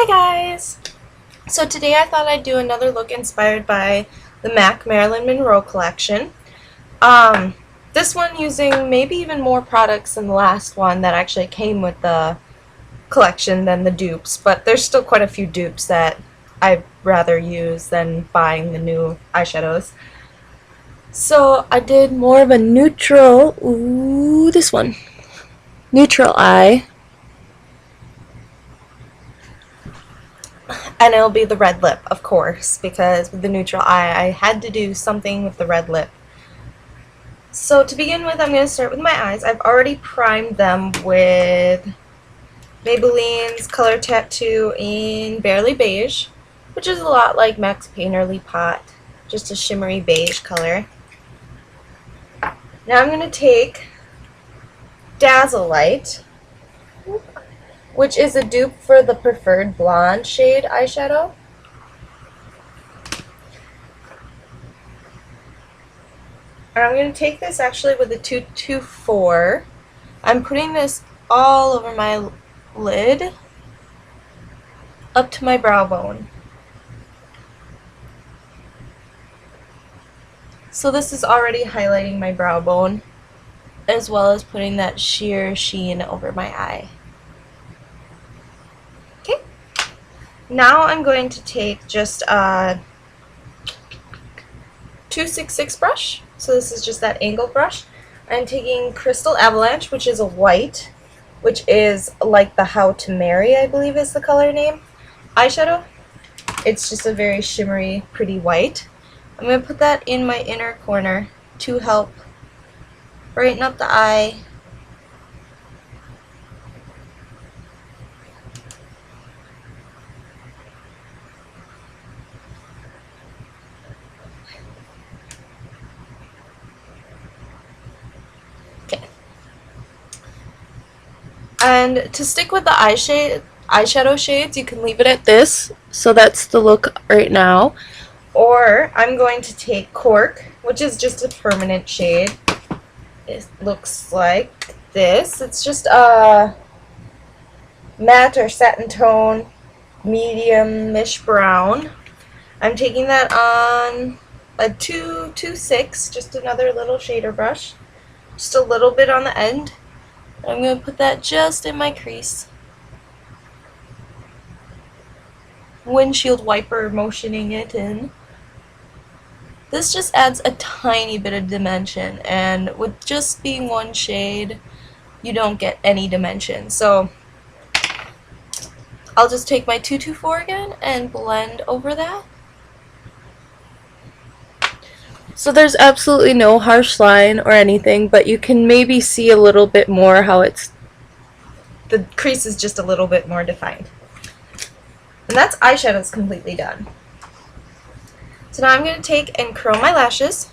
Hi guys! So today I thought I'd do another look inspired by the MAC Marilyn Monroe collection. This one using maybe even more products than the last one that actually came with the collection than the dupes, but there's still quite a few dupes that I'd rather use than buying the new eyeshadows. So I did more of a neutral, this one, neutral eye. And it'll be the red lip, of course, because with the neutral eye, I had to do something with the red lip. So to begin with, I'm going to start with my eyes. I've already primed them with Maybelline's Color Tattoo in Barely Beige, which is a lot like Max Painterly Pot, just a shimmery beige color. Now I'm going to take Dazzlelight, which is a dupe for the Preferred Blonde shade eyeshadow. And I'm going to take this actually with a 224. I'm putting this all over my lid, up to my brow bone. So this is already highlighting my brow bone, as well as putting that sheer sheen over my eye. Now I'm going to take just a 266 brush. So this is just that angle brush. I'm taking Crystal Avalanche, which is a white, which is like the How to Marry, I believe is the color name, eyeshadow. It's just a very shimmery, pretty white. I'm going to put that in my inner corner to help brighten up the eye. And to stick with the eyeshadow shades, you can leave it at this. So that's the look right now. Or I'm going to take Cork, which is just a permanent shade. It looks like this. It's just a matte or satin tone, medium-ish brown. I'm taking that on a 226, just another little shader brush. Just a little bit on the end. I'm going to put that just in my crease. Windshield wiper motioning it in. This just adds a tiny bit of dimension, and with just being one shade, you don't get any dimension. So I'll just take my 224 again and blend over that. So there's absolutely no harsh line or anything, but you can maybe see a little bit more how the crease is just a little bit more defined. And that's eyeshadow's completely done. So now I'm going to take and curl my lashes.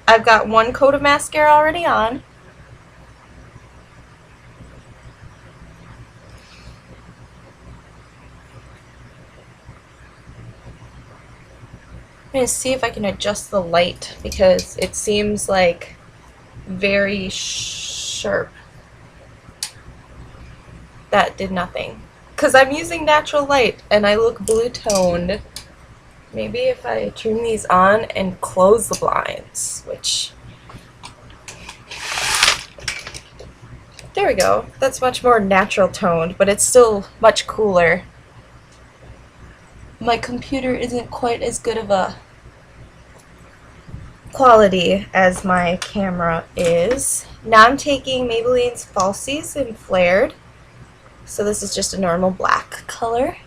I've got one coat of mascara already on. I'm going to see if I can adjust the light because it seems like very sharp. That did nothing. Because I'm using natural light and I look blue toned. Maybe if I turn these on and close the blinds, which... There we go. That's much more natural toned, but it's still much cooler. My computer isn't quite as good of a quality as my camera is. Now I'm taking Maybelline's Falsies Flared. So this is just a normal black color.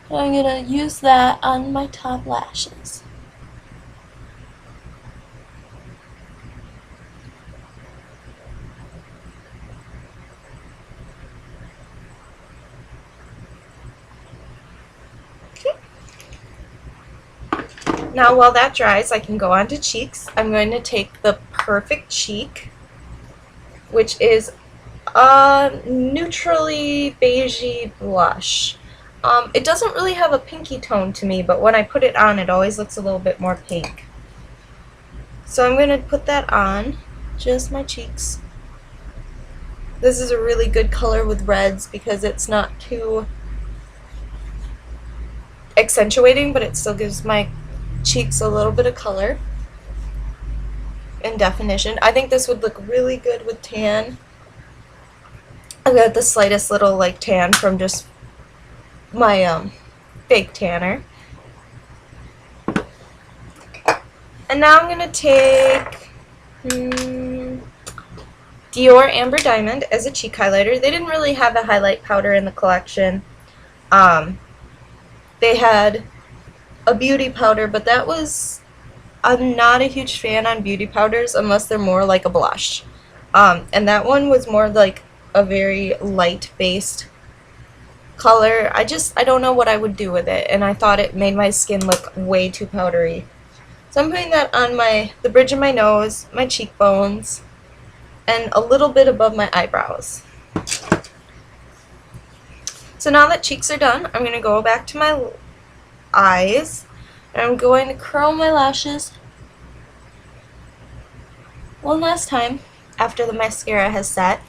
And I'm going to use that on my top lashes. Now while that dries, I can go on to cheeks. I'm going to take the Perfect Cheek, which is a neutrally beigey blush. It doesn't really have a pinky tone to me, but when I put it on, it always looks a little bit more pink. So I'm going to put that on just my cheeks. This is a really good color with reds because it's not too accentuating, but it still gives my cheeks a little bit of color and definition. I think this would look really good with tan. I've got the slightest little like tan from just my fake tanner. And now I'm going to take Dior Amber Diamond as a cheek highlighter. They didn't really have a highlight powder in the collection. They had a beauty powder, but that was, I'm not a huge fan on beauty powders unless they're more like a blush. And that one was more like a very light based color. I don't know what I would do with it, and I thought it made my skin look way too powdery. So I'm putting that on the bridge of my nose, my cheekbones, and a little bit above my eyebrows. So now that cheeks are done, I'm going to go back to my eyes, and I'm going to curl my lashes one last time after the mascara has set.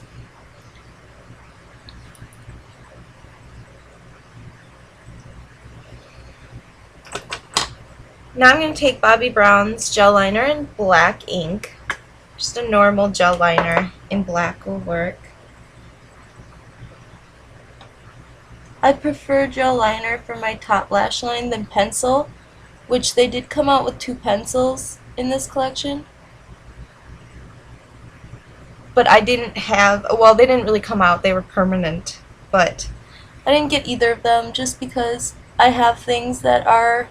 Now I'm going to take Bobbi Brown's gel liner in black ink. Just a normal gel liner in black will work. I prefer gel liner for my top lash line than pencil, which they did come out with 2 pencils in this collection. But I didn't have, well, they didn't really come out, they were permanent. But I didn't get either of them just because I have things that are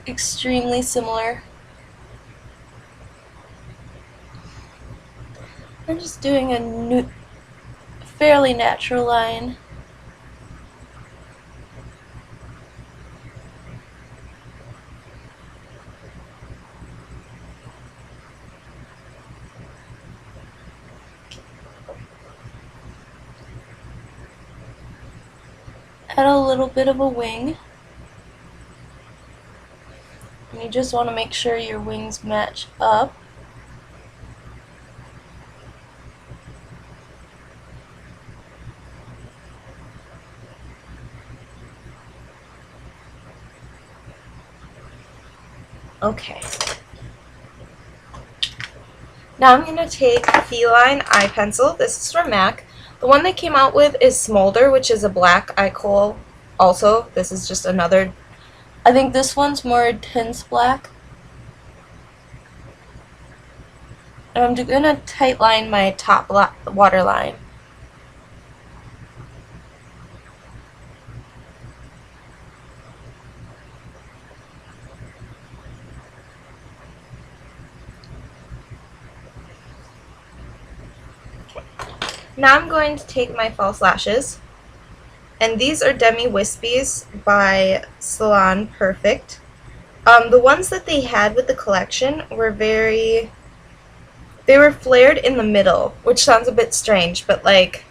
extremely similar. I'm just doing a fairly natural line. Add a little bit of a wing. And you just want to make sure your wings match up. Okay. Now I'm going to take Feline eye pencil. This is from MAC. The one they came out with is Smolder, which is a black eye kohl. Also, this is just another, I think this one's more intense black. And I'm going to tight line my top waterline. Now I'm going to take my false lashes, and these are Demi Wispies by Lash Perfect. The ones that they had with the collection were they were flared in the middle, which sounds a bit strange, but like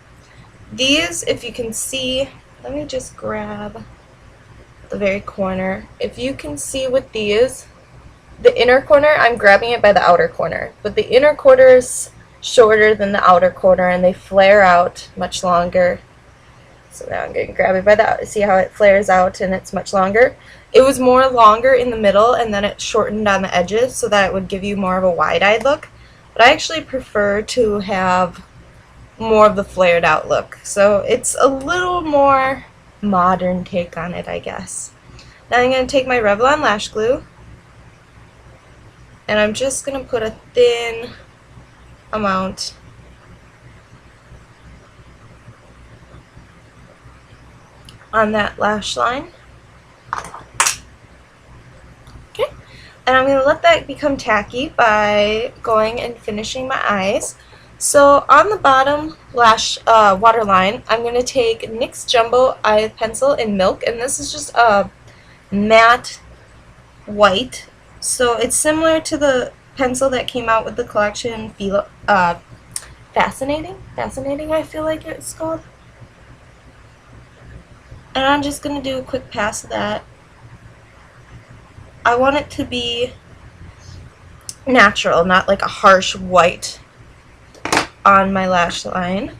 these, if you can see, let me just grab the very corner. If you can see with these, the inner corner, I'm grabbing it by the outer corner, but the inner corner is shorter than the outer corner, and they flare out much longer. So now I'm going to grab it by the, see how it flares out and it's much longer. It was more longer in the middle, and then it shortened on the edges so that it would give you more of a wide-eyed look. But I actually prefer to have more of the flared out look. So it's a little more modern take on it, I guess. Now I'm going to take my Revlon lash glue, and I'm just going to put a thin amount on that lash line. Okay, and I'm going to let that become tacky by going and finishing my eyes. So on the bottom lash waterline, I'm going to take NYX Jumbo Eye Pencil in Milk, and this is just a matte white. So it's similar to the pencil that came out with the collection, Fascinating, I feel like it's called. And I'm just going to do a quick pass of that. I want it to be natural, not like a harsh white on my lash line,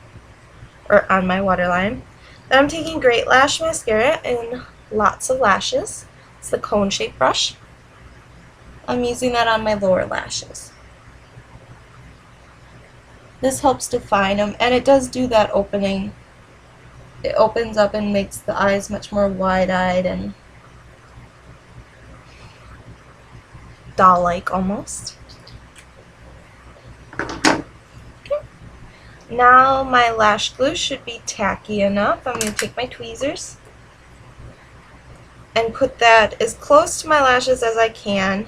or on my waterline. Then I'm taking Great Lash Mascara in lots of lashes. It's the cone shape brush. I'm using that on my lower lashes. This helps define them, and it does do that opening. It opens up and makes the eyes much more wide-eyed and doll-like almost. Now my lash glue should be tacky enough. I'm going to take my tweezers and put that as close to my lashes as I can.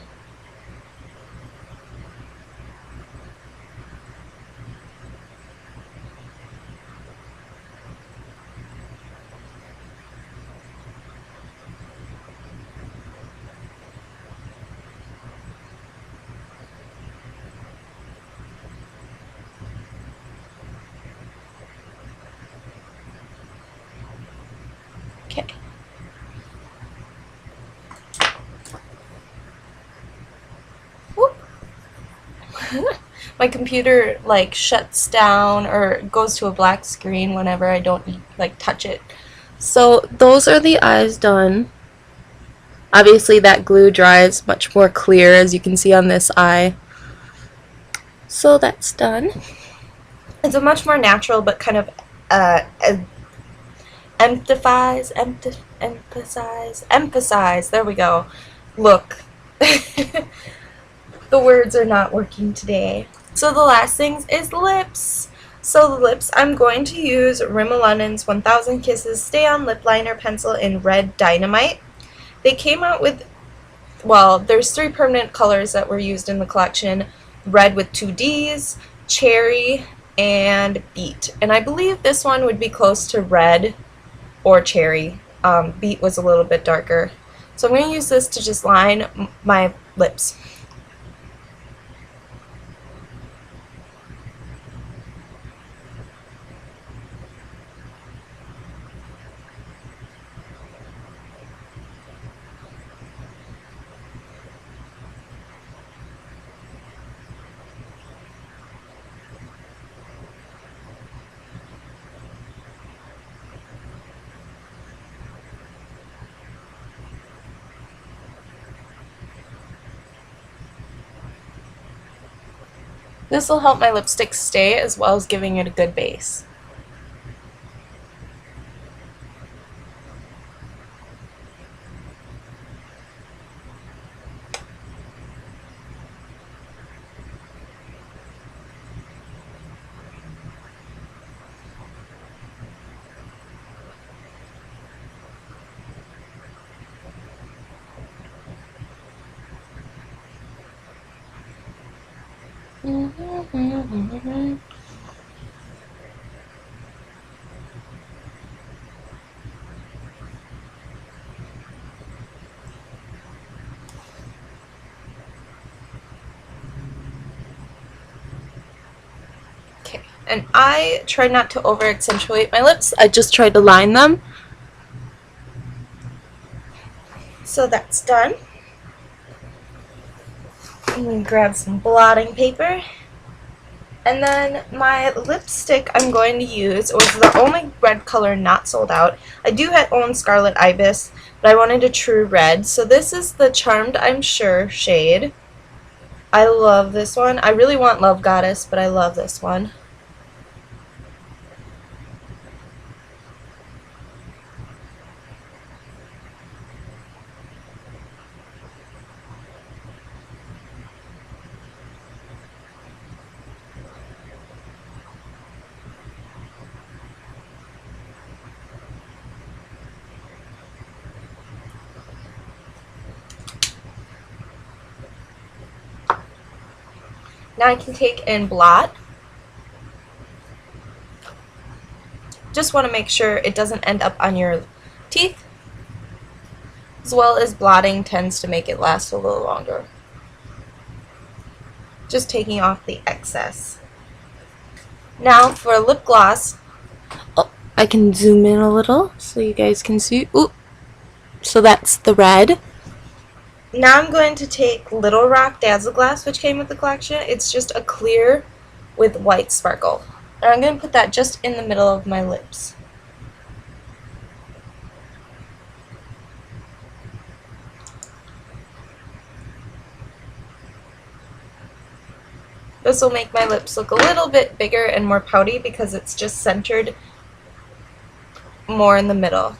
Okay. Whoop. My computer like shuts down or goes to a black screen whenever I don't like touch it. So those are the eyes done. Obviously that glue dries much more clear, as you can see on this eye. So that's done. It's a much more natural but kind of emphasize, there we go, look. The words are not working today. So the last thing is lips. So the lips, I'm going to use Rimmel London's 1000 Kisses Stay On Lip Liner Pencil in Red Dynamite. They came out with, well, there's 3 permanent colors that were used in the collection. Red with 2 Ds, cherry, and beet. And I believe this one would be close to red or cherry. Beet was a little bit darker. So I'm going to use this to just line my lips. This will help my lipstick stay as well as giving it a good base. Okay, and I try not to over accentuate my lips. I just try to line them. So that's done. I'm going to grab some blotting paper. And then my lipstick I'm going to use was the only red color not sold out. I do own Scarlet Ibis, but I wanted a true red. So this is the Charmed I'm Sure shade. I love this one. I really want Love Goddess, but I love this one. Now I can take and blot. Just want to make sure it doesn't end up on your teeth, as well as blotting tends to make it last a little longer. Just taking off the excess. Now for lip gloss, I can zoom in a little so you guys can see. Ooh. So that's the red. Now I'm going to take Little Rock Dazzleglass, which came with the collection. It's just a clear with white sparkle. And I'm going to put that just in the middle of my lips. This will make my lips look a little bit bigger and more pouty because it's just centered more in the middle.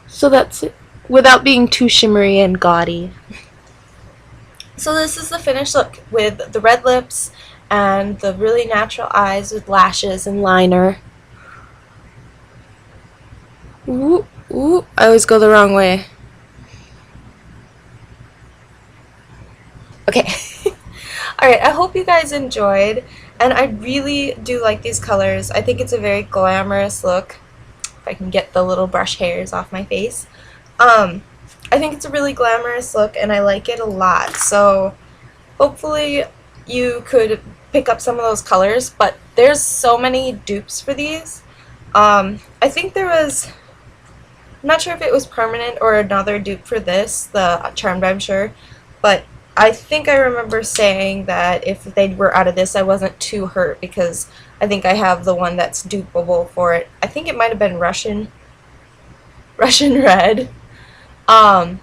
So that's it, without being too shimmery and gaudy. So this is the finished look with the red lips and the really natural eyes with lashes and liner. Ooh, ooh, I always go the wrong way. Okay. Alright, I hope you guys enjoyed, and I really do like these colors. I think it's a very glamorous look. If I can get the little brush hairs off my face. I think it's a really glamorous look, and I like it a lot. So hopefully you could pick up some of those colors, but there's so many dupes for these. I think there was, I'm not sure if it was permanent or another dupe for this, the Charmed I'm Sure, but I think I remember saying that if they were out of this I wasn't too hurt because I think I have the one that's dupeable for it. I think it might have been Russian Red. I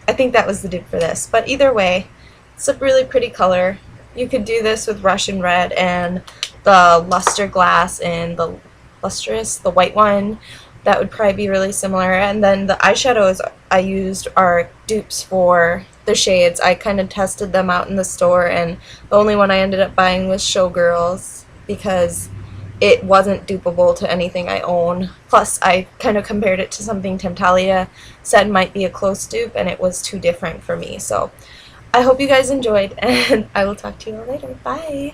think that was the dupe for this, but either way, it's a really pretty color. You could do this with Russian Red and the Luster Glass and the Lustrous, the white one. That would probably be really similar. And then the eyeshadows I used are dupes for the shades. I kind of tested them out in the store, and the only one I ended up buying was Showgirls because it wasn't dupeable to anything I own. Plus, I kind of compared it to something Temptalia said might be a close dupe, and it was too different for me. So I hope you guys enjoyed, and I will talk to you all later. Bye!